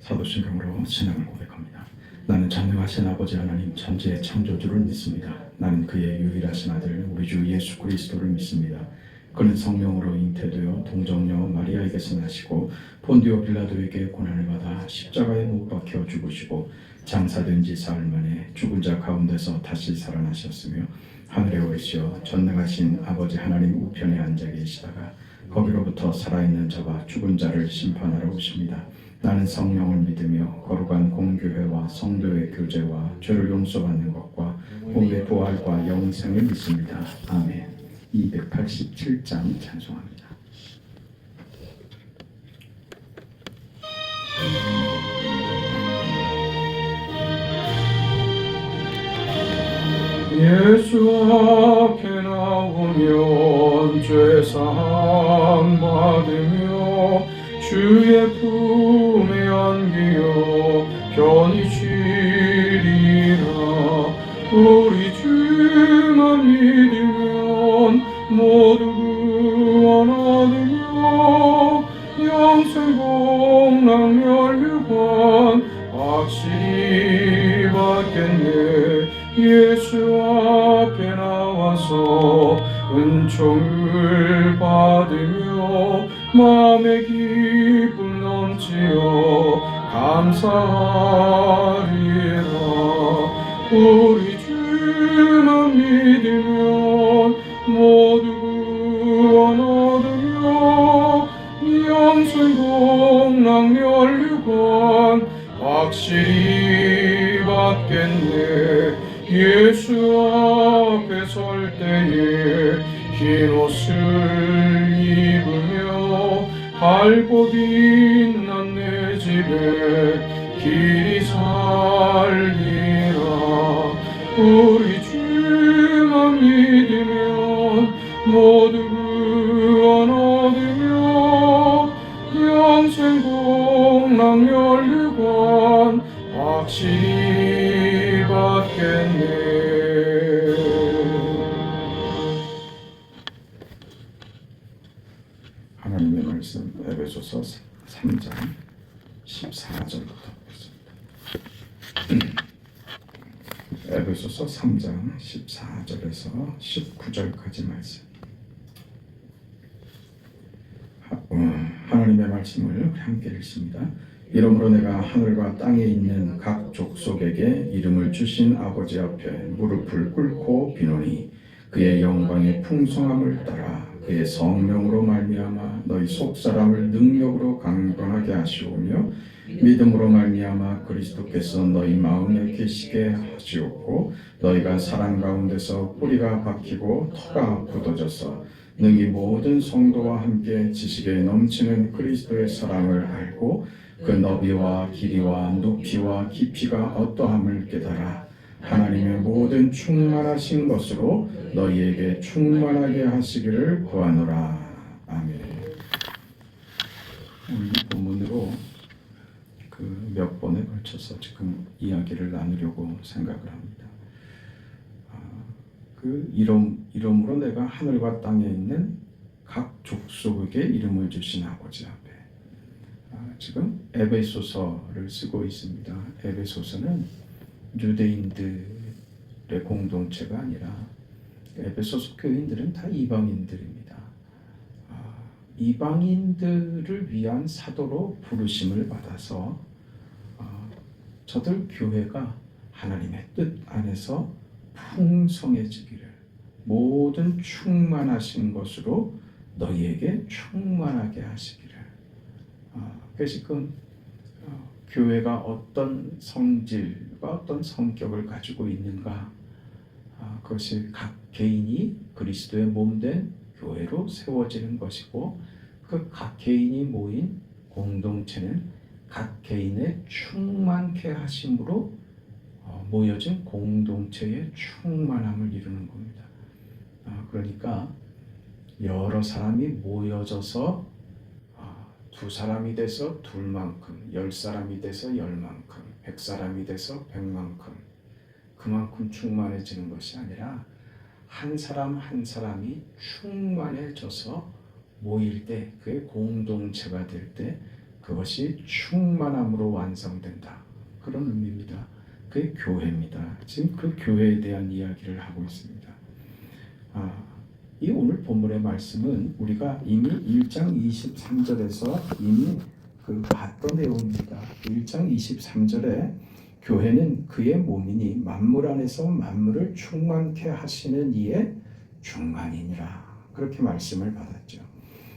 사도신경으로 신앙을 고백합니다. 나는 전능하신 아버지 하나님 천지의 창조주를 믿습니다. 나는 그의 유일하신 아들 우리 주 예수 그리스도를 믿습니다. 그는 성령으로 잉태되어 동정녀 마리아에게서 나시고 본디오 빌라도에게 고난을 받아 십자가에 못 박혀 죽으시고 장사된 지 사흘 만에 죽은 자 가운데서 다시 살아나셨으며 하늘에 오르시어 전능하신 아버지 하나님 우편에 앉아 계시다가 거기로부터 살아있는 자와 죽은 자를 심판하러 오십니다. 나는 성령을 믿으며 거룩한 공교회와 성도의 교제와 죄를 용서받는 것과 몸의 부활과 영생을 믿습니다. 아멘. 287장 찬송합니다. 예수 앞에 나오면 죄사함 받으며 주의 품에 안기어 편히 쉬리라. 우리 주만 믿으면 모두 구원 얻으며 영생 복락 멸류관 확실히 받겠네. 예수 앞에 나와서 은총을 받으며 마음의 기쁨 넘치어 감사하리라. 우리 주만 믿으면 모두 구원 얻으며 영생 복락 멸류관 확실히 받겠네. 예수 앞에 설 때에 흰 옷을 입으며 밝고 빛난 내 집에 길이 살리라. 우리 주만 믿으면 모두 구원 얻으며 영생 복락 멸류관 확실히 받겠네. 하나님의 말씀 에베소서 3장 14절부터 보겠습니다. 에베소서 3장 14절에서 19절까지 말씀. 하나님의 말씀을 함께 읽습니다. 이러므로 내가 하늘과 땅에 있는 각 족속에게 이름을 주신 아버지 앞에 무릎을 꿇고 비노니 그의 영광의 풍성함을 따라 그의 성령으로 말미암아 너희 속사람을 능력으로 강건하게 하시오며 믿음으로 말미암아 그리스도께서 너희 마음에 계시게 하시옵고 너희가 사랑 가운데서 뿌리가 박히고 터가 굳어져서 능히 모든 성도와 함께 지식에 넘치는 그리스도의 사랑을 알고 그 너비와 길이와 높이와 깊이가 어떠함을 깨달아 하나님의 모든 충만하신 것으로 너희에게 충만하게 하시기를 구하노라. 아멘. 오늘 본문으로 몇 번에 걸쳐서 지금 이야기를 나누려고 생각을 합니다. 이름으로 내가 하늘과 땅에 있는 각 족속에게 이름을 주신 아버지 앞에 지금 에베소서를 쓰고 있습니다. 에베소서는 유대인들의 공동체가 아니라 에베소서 교인들은 다 이방인들입니다. 이방인들을 위한 사도로 부르심을 받아서 저들 교회가 하나님의 뜻 안에서 풍성해지기를 모든 충만하신 것으로 너희에게 충만하게 하시기를. 그래서 지금 교회가 어떤 성질과 어떤 성격을 가지고 있는가, 그것이 각 개인이 그리스도의 몸된 교회로 세워지는 것이고 그 각 개인이 모인 공동체는 각 개인의 충만케 하심으로 모여진 공동체의 충만함을 이루는 겁니다. 그러니까 여러 사람이 모여져서 두 사람이 돼서 둘만큼, 10사람이 돼서 10만큼, 100사람이 돼서 100만큼 그만큼 충만해지는 것이 아니라 한 사람 한 사람이 충만해져서 모일 때 그게 공동체가 될 때 그것이 충만함으로 완성된다. 그런 의미입니다. 그게 교회입니다. 지금 그 교회에 대한 이야기를 하고 있습니다. 이 오늘 본문의 말씀은 우리가 이미 1장 23절에서 이미 봤던 내용입니다. 1장 23절에 교회는 그의 몸이니 만물 안에서 만물을 충만케 하시는 이의 충만이니라. 그렇게 말씀을 받았죠.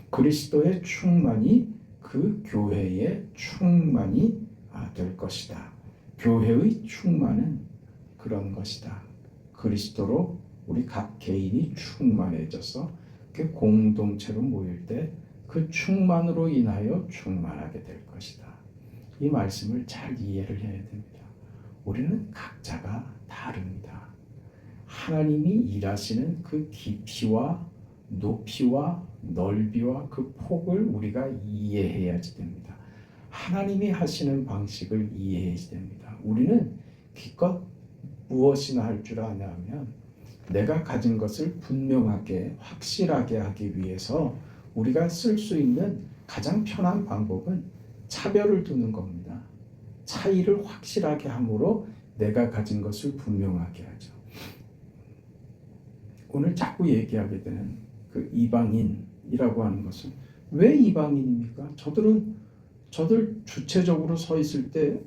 그리스도의 충만이 그 교회의 충만이 될 것이다. 교회의 충만은 그런 것이다. 그리스도로 우리 각 개인이 충만해져서 그 공동체로 모일 때 그 충만으로 인하여 충만하게 될 것이다. 이 말씀을 잘 이해를 해야 됩니다. 우리는 각자가 다릅니다. 하나님이 일하시는 그 깊이와 높이와 넓이와 그 폭을 우리가 이해해야지 됩니다. 하나님이 하시는 방식을 이해해야지 됩니다. 우리는 기껏 무엇이나 할 줄 아냐면 내가 가진 것을 분명하게 확실하게 하기 위해서 우리가 쓸 수 있는 가장 편한 방법은 차별을 두는 겁니다. 차이를 확실하게 함으로 내가 가진 것을 분명하게 하죠. 오늘 자꾸 얘기하게 되는 그 이방인이라고 하는 것은 왜 이방인입니까? 저들 주체적으로 서 있을 때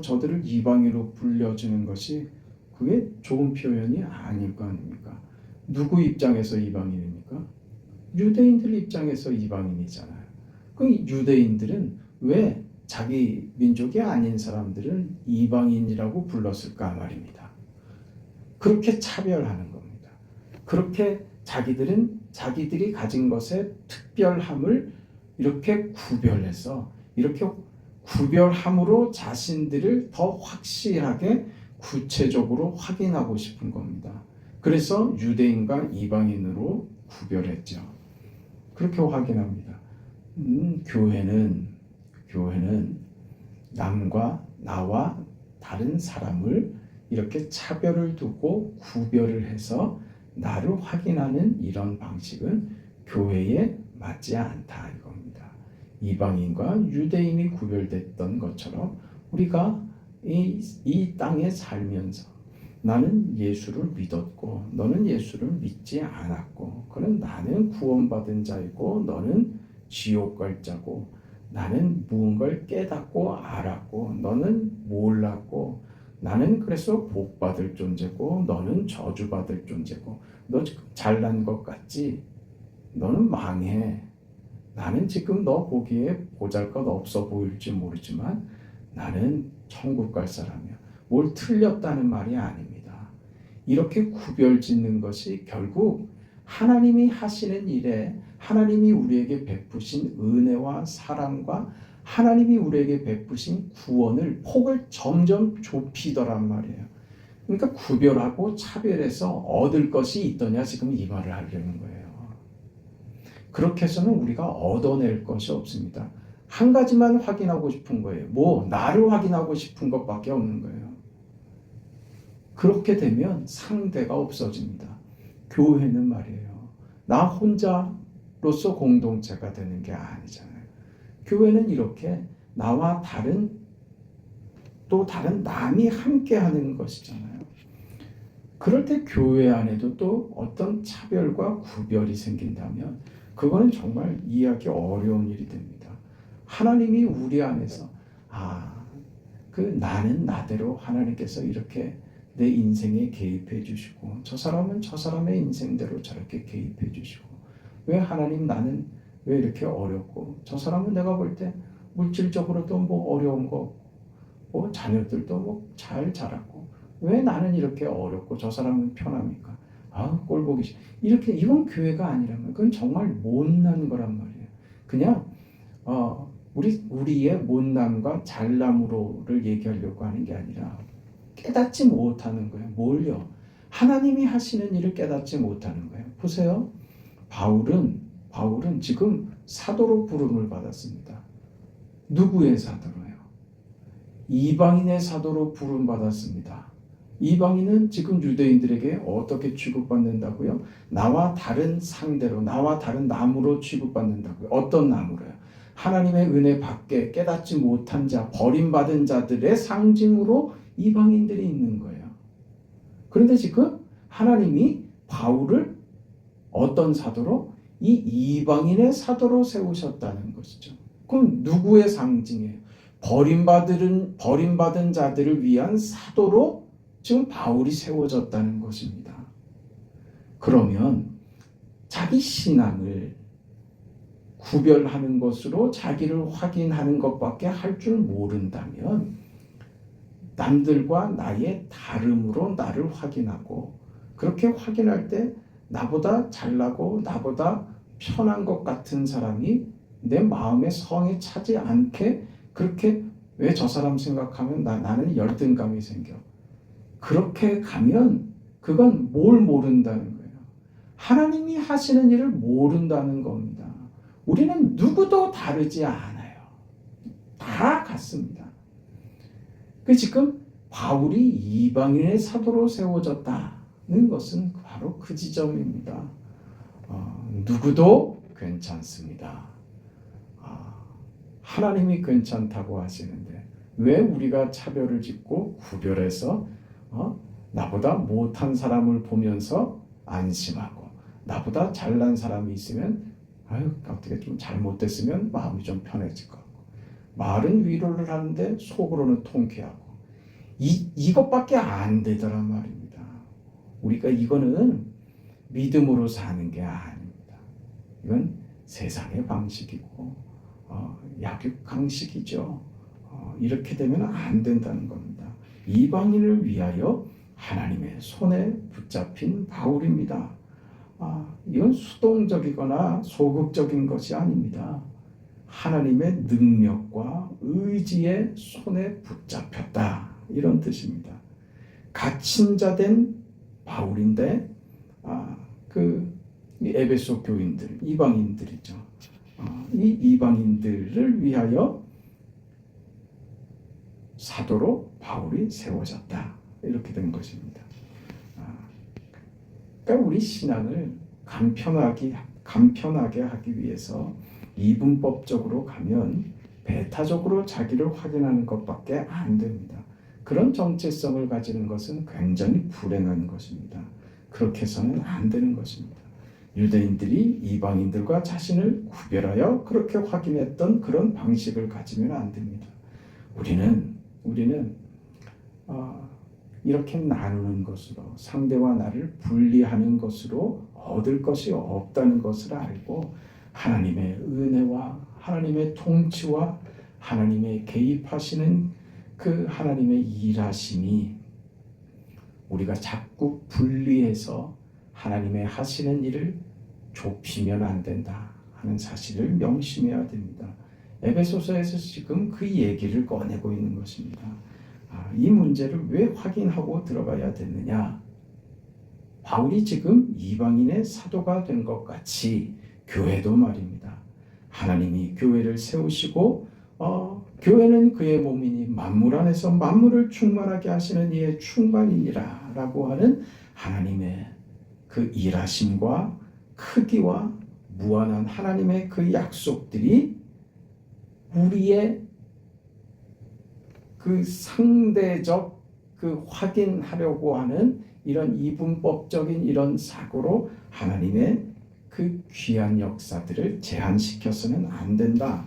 저들을 이방인으로 불려주는 것이 그게 좋은 표현이 아닐 거 아닙니까? 누구 입장에서 이방인입니까? 유대인들 입장에서 이방인이잖아요. 그 유대인들은 왜 자기 민족이 아닌 사람들은 이방인이라고 불렀을까 말입니다. 그렇게 차별하는 겁니다. 그렇게 자기들이 가진 것의 특별함을 이렇게 구별해서 이렇게 구별함으로 자신들을 더 확실하게 구체적으로 확인하고 싶은 겁니다. 그래서 유대인과 이방인으로 구별했죠. 그렇게 확인합니다. 교회는 나와 다른 사람을 이렇게 차별을 두고 구별을 해서 나를 확인하는 이런 방식은 교회에 맞지 않다 이겁니다. 이방인과 유대인이 구별됐던 것처럼 우리가 이 땅에 살면서 나는 예수를 믿었고 너는 예수를 믿지 않았고 그는 나는 구원받은 자이고 너는 지옥 갈 자고 나는 무언가를 깨닫고 알았고 너는 몰랐고 나는 그래서 복받을 존재고 너는 저주받을 존재고 너 잘난 것 같지? 너는 망해. 나는 지금 너 보기에 보잘것 없어 보일지 모르지만 나는 천국 갈 사람이야. 뭘 틀렸다는 말이 아닙니다. 이렇게 구별짓는 것이 결국 하나님이 하시는 일에 하나님이 우리에게 베푸신 은혜와 사랑과 하나님이 우리에게 베푸신 구원을 폭을 점점 좁히더란 말이에요. 그러니까 구별하고 차별해서 얻을 것이 있더냐 지금 이 말을 하려는 거예요. 그렇게 해서는 우리가 얻어낼 것이 없습니다. 한 가지만 확인하고 싶은 거예요. 나를 확인하고 싶은 것밖에 없는 거예요. 그렇게 되면 상대가 없어집니다. 교회는 말이에요. 나 혼자로서 공동체가 되는 게 아니잖아요. 교회는 이렇게 나와 다른 남이 함께 하는 것이잖아요. 그럴 때 교회 안에도 또 어떤 차별과 구별이 생긴다면 그거는 정말 이해하기 어려운 일이 됩니다. 하나님이 우리 안에서 나는 나대로 하나님께서 이렇게 내 인생에 개입해 주시고 저 사람은 저 사람의 인생대로 저렇게 개입해 주시고 왜 하나님 나는 왜 이렇게 어렵고 저 사람은 내가 볼 때 물질적으로도 어려운 거 없고 자녀들도 잘 자랐고 왜 나는 이렇게 어렵고 저 사람은 편합니까? 꼴 보기 싫어. 이건 교회가 아니라면 그건 정말 못난 거란 말이에요. 그냥 우리의 못남과 잘남으로를 얘기하려고 하는 게 아니라 깨닫지 못하는 거예요. 뭘요? 하나님이 하시는 일을 깨닫지 못하는 거예요. 보세요. 바울은 지금 사도로 부름을 받았습니다. 누구의 사도로요? 이방인의 사도로 부름 받았습니다. 이방인은 지금 유대인들에게 어떻게 취급받는다고요? 나와 다른 상대로, 나와 다른 남으로 취급받는다고요. 어떤 남으로요? 하나님의 은혜 밖에 깨닫지 못한 자, 버림받은 자들의 상징으로 이방인들이 있는 거예요. 그런데 지금 하나님이 바울을 어떤 사도로? 이 이방인의 사도로 세우셨다는 것이죠. 그럼 누구의 상징이에요? 버림받은 자들을 위한 사도로 지금 바울이 세워졌다는 것입니다. 그러면 자기 신앙을 구별하는 것으로 자기를 확인하는 것밖에 할 줄 모른다면 남들과 나의 다름으로 나를 확인하고, 그렇게 확인할 때 나보다 잘나고 나보다 편한 것 같은 사람이 내 마음의 성에 차지 않게, 그렇게 왜 저 사람 생각하면 나는 열등감이 생겨. 그렇게 가면 그건 뭘 모른다는 거예요. 하나님이 하시는 일을 모른다는 겁니다. 우리는 누구도 다르지 않아요. 다 같습니다. 지금 바울이 이방인의 사도로 세워졌다는 것은 바로 그 지점입니다. 누구도 괜찮습니다. 하나님이 괜찮다고 하시는데 왜 우리가 차별을 짓고 구별해서 나보다 못한 사람을 보면서 안심하고, 나보다 잘난 사람이 있으면 어떻게 좀 잘못됐으면 마음이 좀 편해질 것 같고, 말은 위로를 하는데 속으로는 통쾌하고, 이것밖에 안 되더란 말입니다. 우리가 이거는 믿음으로 사는 게 아닙니다. 이건 세상의 방식이고 약육강식이죠. 이렇게 되면 안 된다는 겁니다. 이방인을 위하여 하나님의 손에 붙잡힌 바울입니다. 이건 수동적이거나 소극적인 것이 아닙니다. 하나님의 능력과 의지의 손에 붙잡혔다, 이런 뜻입니다. 갇힌 자 된 바울인데 에베소 교인들, 이방인들이죠. 이 이방인들을 위하여 사도로 바울이 세워졌다, 이렇게 된 것입니다. 그러니까 우리 신앙을 간편하게 하기 위해서 이분법적으로 가면 배타적으로 자기를 확인하는 것밖에 안 됩니다. 그런 정체성을 가지는 것은 굉장히 불행한 것입니다. 그렇게 해서는 안 되는 것입니다. 유대인들이 이방인들과 자신을 구별하여 그렇게 확인했던 그런 방식을 가지면 안 됩니다. 우리는 이렇게 나누는 것으로, 상대와 나를 분리하는 것으로 얻을 것이 없다는 것을 알고, 하나님의 은혜와 하나님의 통치와 하나님의 개입하시는 그 하나님의 일하심이 우리가 자꾸 분리해서 하나님의 하시는 일을 좁히면 안 된다 하는 사실을 명심해야 됩니다. 에베소서에서 지금 그 얘기를 꺼내고 있는 것입니다. 이 문제를 왜 확인하고 들어가야 됐느냐? 바울이 지금 이방인의 사도가 된 것 같이 교회도 말입니다. 하나님이 교회를 세우시고 교회는 그의 몸이니 만물 안에서 만물을 충만하게 하시는 이의 충만이니라 라고 하는 하나님의 그 일하심과 크기와 무한한 하나님의 그 약속들이 우리의 그 상대적 그 확인하려고 하는 이런 이분법적인 이런 사고로 하나님의 그 귀한 역사들을 제한시켜서는 안 된다.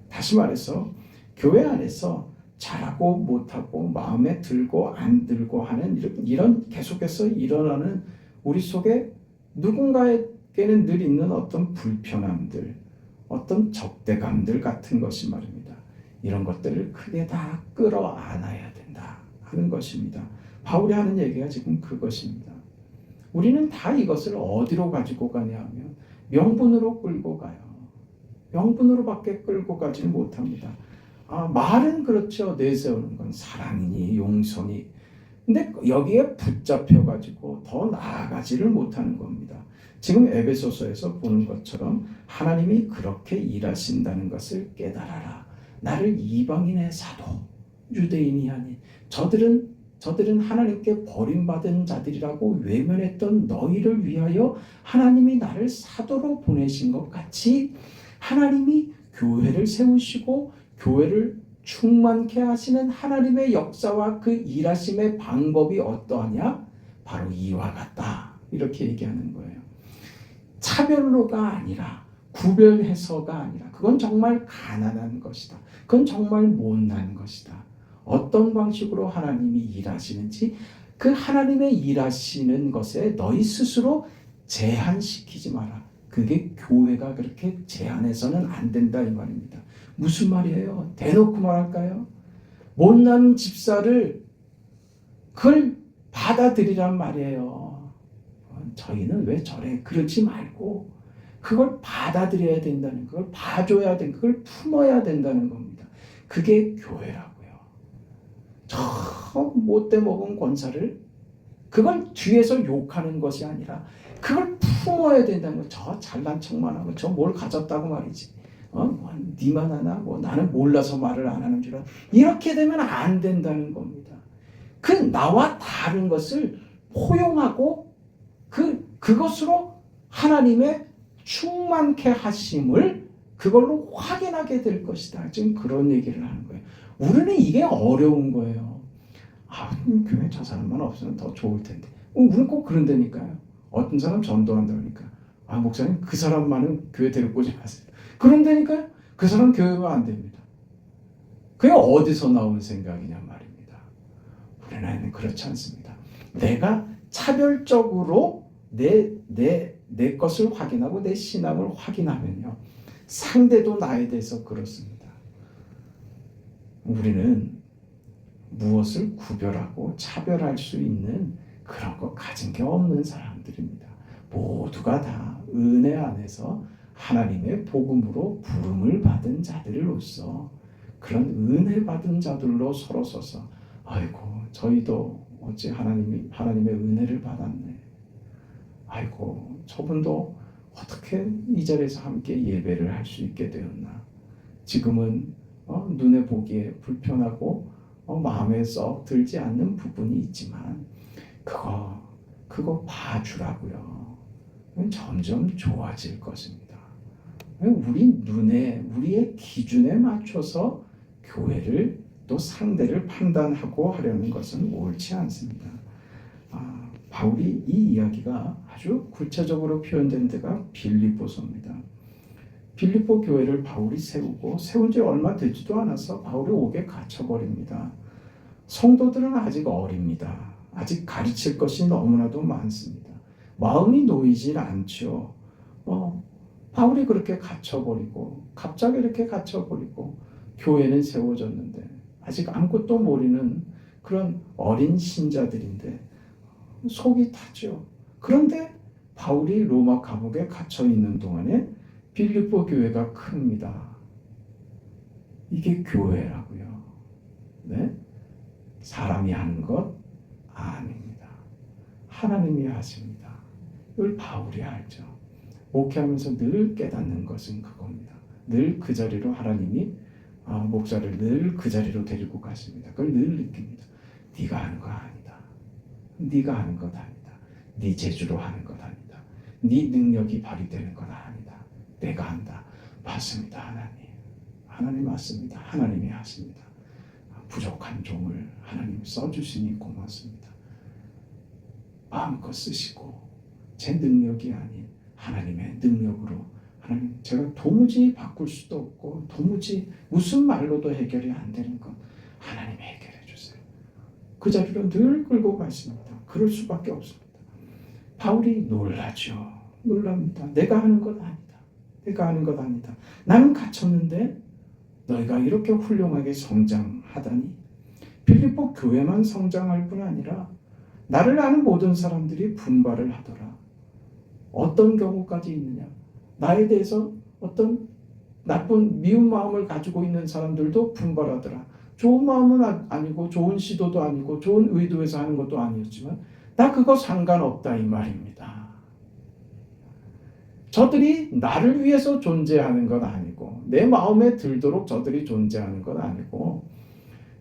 다시 말해서 교회 안에서 잘하고 못하고 마음에 들고 안 들고 하는 이런 계속해서 일어나는 우리 속에 누군가에게는 늘 있는 어떤 불편함들, 어떤 적대감들 같은 것이 말입니다. 이런 것들을 크게 다 끌어안아야 된다 하는 것입니다. 바울이 하는 얘기가 지금 그것입니다. 우리는 다 이것을 어디로 가지고 가냐 하면 명분으로 끌고 가요. 명분으로밖에 끌고 가지는 못합니다. 말은 그렇죠. 내세우는 건 사랑이니 용서니. 근데 여기에 붙잡혀가지고 더 나아가지를 못하는 겁니다. 지금 에베소서에서 보는 것처럼 하나님이 그렇게 일하신다는 것을 깨달아라. 나를 이방인의 사도, 유대인이 아닌 저들은 하나님께 버림받은 자들이라고 외면했던 너희를 위하여 하나님이 나를 사도로 보내신 것 같이 하나님이 교회를 세우시고 교회를 충만케 하시는 하나님의 역사와 그 일하심의 방법이 어떠하냐? 바로 이와 같다. 이렇게 얘기하는 거예요. 차별로가 아니라, 구별해서가 아니라, 그건 정말 가난한 것이다. 그건 정말 못난 것이다. 어떤 방식으로 하나님이 일하시는지 그 하나님의 일하시는 것에 너희 스스로 제한시키지 마라. 그게 교회가 그렇게 제한해서는 안 된다 이 말입니다. 무슨 말이에요? 대놓고 말할까요? 못난 집사를 그걸 받아들이란 말이에요. 저희는 왜 저래? 그러지 말고 그걸 받아들여야 된다는, 그걸 봐줘야 된다는, 그걸 품어야 된다는 겁니다. 그게 교회라고요. 저 못돼 먹은 권사를 그걸 뒤에서 욕하는 것이 아니라 그걸 품어야 된다는 거. 저 잘난 척만 하고 저 뭘 가졌다고 말이지. 니만 하나? 뭐 나는 몰라서 말을 안 하는 줄 알아. 이렇게 되면 안 된다는 겁니다. 그 나와 다른 것을 포용하고 그것으로 하나님의 충만케 하심을 그걸로 확인하게 될 것이다. 지금 그런 얘기를 하는 거예요. 우리는 이게 어려운 거예요. 교회 저 사람만 없으면 더 좋을 텐데. 우리는 꼭 그런다니까요. 어떤 사람 전도한다 그러니까 목사님 그 사람만은 교회 데리고 오지 마세요. 그런다니까요. 그 사람 교회가 안 됩니다. 그게 어디서 나온 생각이냐 말입니다. 우리는 그렇지 않습니다. 내가 차별적으로 내 것을 확인하고 내 신앙을 확인하면요, 상대도 나에 대해서 그렇습니다. 우리는 무엇을 구별하고 차별할 수 있는 그런 거 가진 게 없는 사람들입니다. 모두가 다 은혜 안에서 하나님의 복음으로 부름을 받은 자들로서 그런 은혜 받은 자들로 서로 서서 아이고 저희도 어찌 하나님의 은혜를 받았네. 아이고 저분도 어떻게 이 자리에서 함께 예배를 할 수 있게 되었나. 지금은 눈에 보기에 불편하고 마음에 썩 들지 않는 부분이 있지만 그거 봐주라고요. 점점 좋아질 것입니다. 우리의 기준에 맞춰서 교회를 또 상대를 판단하고 하려는 것은 옳지 않습니다. 바울이 이 이야기가 아주 구체적으로 표현된 데가 빌립보서입니다. 빌립보 교회를 바울이 세운 지 얼마 되지도 않아서 바울이 옥에 갇혀버립니다. 성도들은 아직 어립니다. 아직 가르칠 것이 너무나도 많습니다. 마음이 놓이질 않죠. 바울이 그렇게 갇혀버리고 갑자기 이렇게 갇혀버리고 교회는 세워졌는데 아직 아무것도 모르는 그런 어린 신자들인데 속이 타죠. 그런데 바울이 로마 감옥에 갇혀 있는 동안에 빌립보 교회가 큽니다. 이게 교회라고요. 네? 사람이 하는 것 아닙니다. 하나님이 하십니다. 이걸 바울이 알죠. 목회하면서 늘 깨닫는 것은 그겁니다. 늘 그 자리로 하나님이 목사를 늘 그 자리로 데리고 가십니다. 그걸 늘 느낍니다. 네가 하는 거 아니다. 네가 하는 것 아니다. 네 재주로 하는 것 아니다. 네 능력이 발휘되는 것 아니다. 내가 한다. 맞습니다. 하나님 맞습니다. 하나님이 하십니다. 부족한 종을 하나님 써주시니 고맙습니다. 마음껏 쓰시고 제 능력이 아닌 하나님의 능력으로 하나님 제가 도무지 바꿀 수도 없고 도무지 무슨 말로도 해결이 안 되는 것 하나님이 해결해 주세요. 그 자리로 늘 끌고 가십니다. 그럴 수밖에 없습니다. 바울이 놀랍니다. 내가 하는 것 아니다. 나는 갇혔는데 너희가 이렇게 훌륭하게 성장하다니. 빌립보 교회만 성장할 뿐 아니라 나를 아는 모든 사람들이 분발을 하더라. 어떤 경우까지 있느냐. 나에 대해서 어떤 나쁜 미운 마음을 가지고 있는 사람들도 분발하더라. 좋은 마음은 아니고 좋은 시도도 아니고 좋은 의도에서 하는 것도 아니었지만 나 그거 상관없다 이 말입니다. 저들이 나를 위해서 존재하는 건 아니고 내 마음에 들도록 저들이 존재하는 건 아니고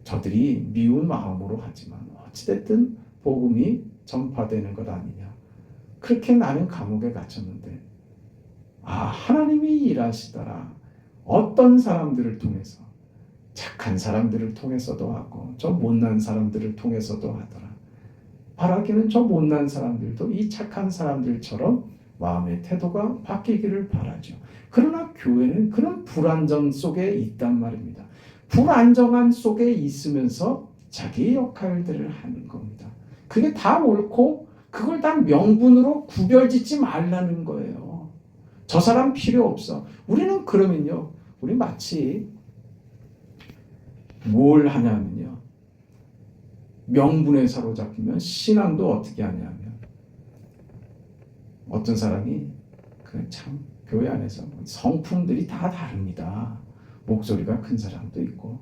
저들이 미운 마음으로 하지만 어찌됐든 복음이 전파되는 것 아니냐. 그렇게 나는 감옥에 갇혔는데 하나님이 일하시더라. 어떤 사람들을 통해서, 착한 사람들을 통해서도 하고 저 못난 사람들을 통해서도 하더라. 바라기는 저 못난 사람들도 이 착한 사람들처럼 마음의 태도가 바뀌기를 바라죠. 그러나 교회는 그런 불안정 속에 있단 말입니다. 불안정한 속에 있으면서 자기의 역할들을 하는 겁니다. 그게 다 옳고 그걸 다 명분으로 구별짓지 말라는 거예요. 저 사람 필요 없어. 우리는 그러면요, 우리 마치 뭘 하냐면요, 명분에 사로잡히면 신앙도 어떻게 하냐면, 어떤 사람이 참 교회 안에서 성품들이 다 다릅니다. 목소리가 큰 사람도 있고,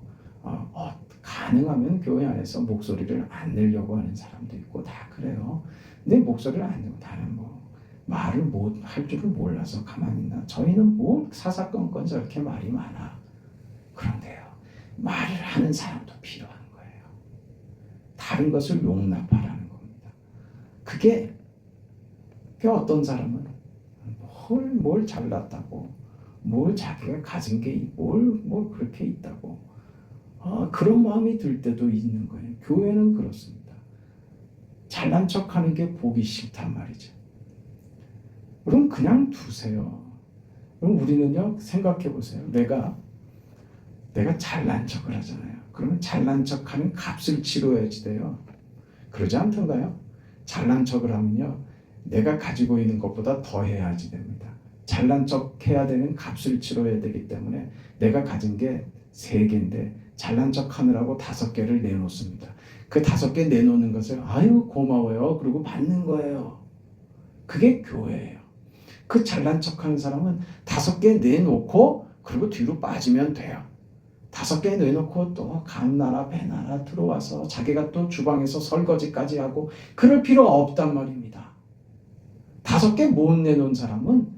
가능하면 교회 안에서 목소리를 안 내려고 하는 사람도 있고 다 그래요. 근데 목소리를 안 내고 다른 말을 못 할 줄을 몰라서 가만히 있나. 저희는 뭐 사사건건 저렇게 말이 많아. 그런데요, 말을 하는 사람도 필요한 거예요. 다른 것을 용납하라는 겁니다. 그게 어떤 사람은 뭘 잘났다고, 뭘 자기가 가진 게 뭘 그렇게 있다고, 그런 마음이 들 때도 있는 거예요. 교회는 그렇습니다. 잘난 척하는 게 보기 싫단 말이죠. 그럼 그냥 두세요. 그럼 우리는요, 생각해 보세요. 내가 잘난 척을 하잖아요. 그러면 잘난 척하는 값을 치러야지 돼요. 그러지 않던가요? 잘난 척을 하면요, 내가 가지고 있는 것보다 더 해야지 됩니다. 잘난 척 해야 되는 값을 치러야 되기 때문에 내가 가진 게 3개인데 잘난 척 하느라고 5개를 내놓습니다. 그 5개 내놓는 것을 아유 고마워요 그리고 받는 거예요. 그게 교회예요. 그 잘난 척하는 사람은 5개 내놓고 그리고 뒤로 빠지면 돼요. 5개 내놓고 또 감나라 배나라 들어와서 자기가 또 주방에서 설거지까지 하고 그럴 필요 없단 말입니다. 5개 못 내놓은 사람은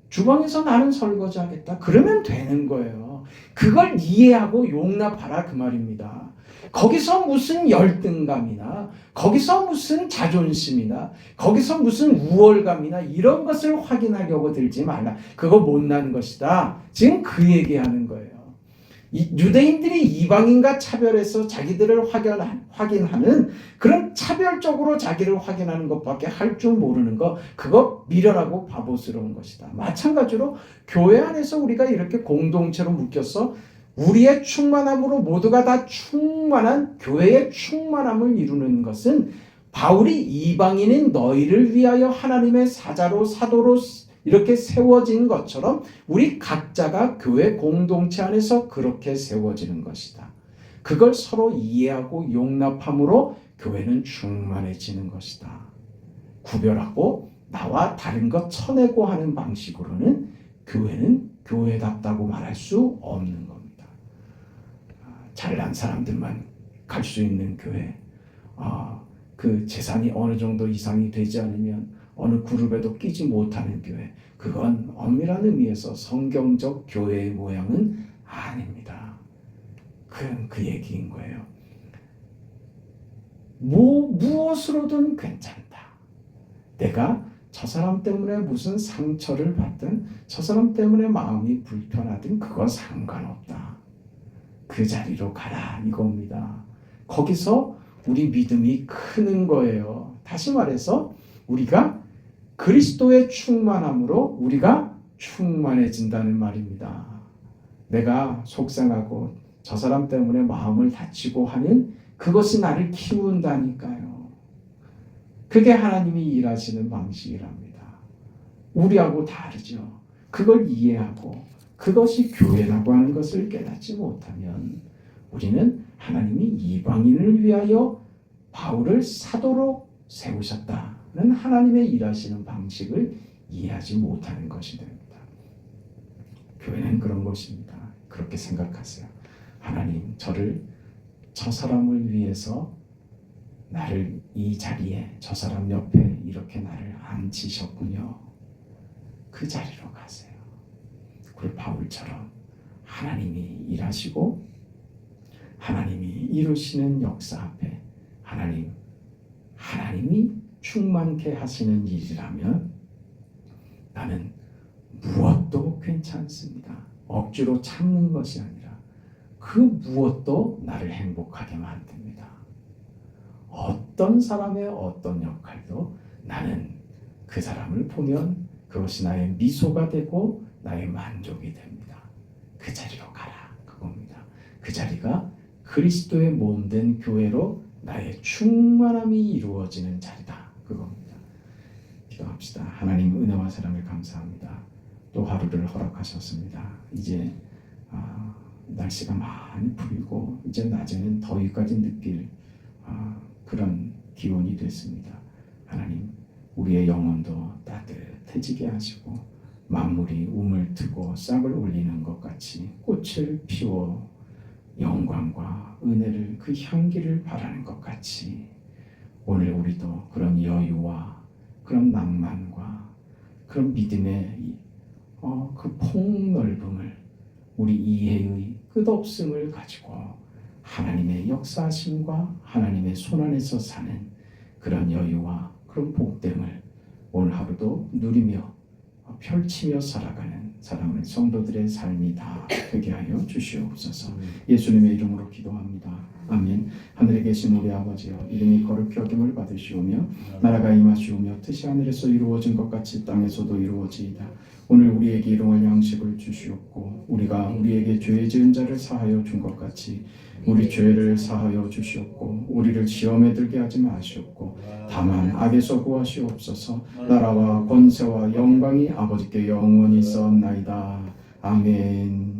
주방에서 나는 설거지 하겠다 그러면 되는 거예요. 그걸 이해하고 용납하라 그 말입니다. 거기서 무슨 열등감이나 거기서 무슨 자존심이나 거기서 무슨 우월감이나 이런 것을 확인하려고 들지 말라. 그거 못난 것이다. 지금 그 얘기하는 거예요. 유대인들이 이방인과 차별해서 자기들을 확인하는 그런 차별적으로 자기를 확인하는 것밖에 할 줄 모르는 거, 그거 미련하고 바보스러운 것이다. 마찬가지로 교회 안에서 우리가 이렇게 공동체로 묶여서 우리의 충만함으로 모두가 다 충만한 교회의 충만함을 이루는 것은 바울이 이방인인 너희를 위하여 하나님의 사자로 사도로 이렇게 세워진 것처럼 우리 각자가 교회 공동체 안에서 그렇게 세워지는 것이다. 그걸 서로 이해하고 용납함으로 교회는 충만해지는 것이다. 구별하고 나와 다른 것 쳐내고 하는 방식으로는 교회는 교회답다고 말할 수 없는 겁니다. 잘난 사람들만 갈 수 있는 교회, 그 재산이 어느 정도 이상이 되지 않으면 어느 그룹에도 끼지 못하는 교회, 그건 엄밀한 의미에서 성경적 교회의 모양은 아닙니다. 그 얘기인 거예요. 무엇으로든 괜찮다. 내가 저 사람 때문에 무슨 상처를 받든 저 사람 때문에 마음이 불편하든 그건 상관없다. 그 자리로 가라 이겁니다. 거기서 우리 믿음이 크는 거예요. 다시 말해서 우리가 그리스도의 충만함으로 우리가 충만해진다는 말입니다. 내가 속상하고 저 사람 때문에 마음을 다치고 하는 그것이 나를 키운다니까요. 그게 하나님이 일하시는 방식이랍니다. 우리하고 다르죠. 그걸 이해하고 그것이 교회라고 하는 것을 깨닫지 못하면 우리는 하나님이 이방인을 위하여 바울을 사도로 세우셨다는 하나님의 일하시는 방식을 이해하지 못하는 것이 됩니다. 교회는 그런 것입니다. 그렇게 생각하세요. 하나님, 저 사람을 위해서 나를 이 자리에 저 사람 옆에 이렇게 나를 앉히셨군요. 그 자리로 가세요. 그리고 바울처럼 하나님이 일하시고 하나님이 이루시는 역사 앞에 하나님이 충만케 하시는 일이라면 나는 무엇도 괜찮습니다. 억지로 참는 것이 아니라 그 무엇도 나를 행복하게 만듭니다. 어떤 사람의 어떤 역할도 나는 그 사람을 보면 그것이 나의 미소가 되고 나의 만족이 됩니다. 그 자리로 가라, 그겁니다. 그 자리가 그리스도의 몸된 교회로 나의 충만함이 이루어지는 자리다, 그겁니다. 기도합시다. 하나님 은혜와 사랑을 감사합니다. 또 하루를 허락하셨습니다. 이제 날씨가 많이 풀리고 이제 낮에는 더위까지 느낄 그런 기온이 됐습니다. 하나님, 우리의 영혼도 따뜻해지게 하시고 만물이 움을 트고 싹을 올리는 것 같이 꽃을 피워 영광과 은혜를 그 향기를 바라는 것 같이 오늘 우리도 그런 여유와 그런 낭만과 그런 믿음의 그 폭넓음을 우리 이해의 끝없음을 가지고 하나님의 역사하심과 하나님의 손안에서 사는 그런 여유와 그런 복됨을 오늘 하루도 누리며 펼치며 살아가는 사랑하는 성도들의 삶이 다 되게 하여 주시옵소서. 예수님의 이름으로 기도합니다. 아멘. 하늘에 계신 우리 아버지여, 이름이 거룩히 여김을 받으시오며 나라가 임하시오며 뜻이 하늘에서 이루어진 것 같이 땅에서도 이루어지이다. 오늘 우리에게 일용할 양식을 주시옵고 우리가 우리에게 죄 지은 자를 사하여 준 것 같이 우리 죄를 사하여 주시옵고 우리를 시험에 들게 하지 마시옵고 다만 악에서 구하시옵소서. 나라와 권세와 영광이 아버지께 영원히 있사옵나이다. 아멘.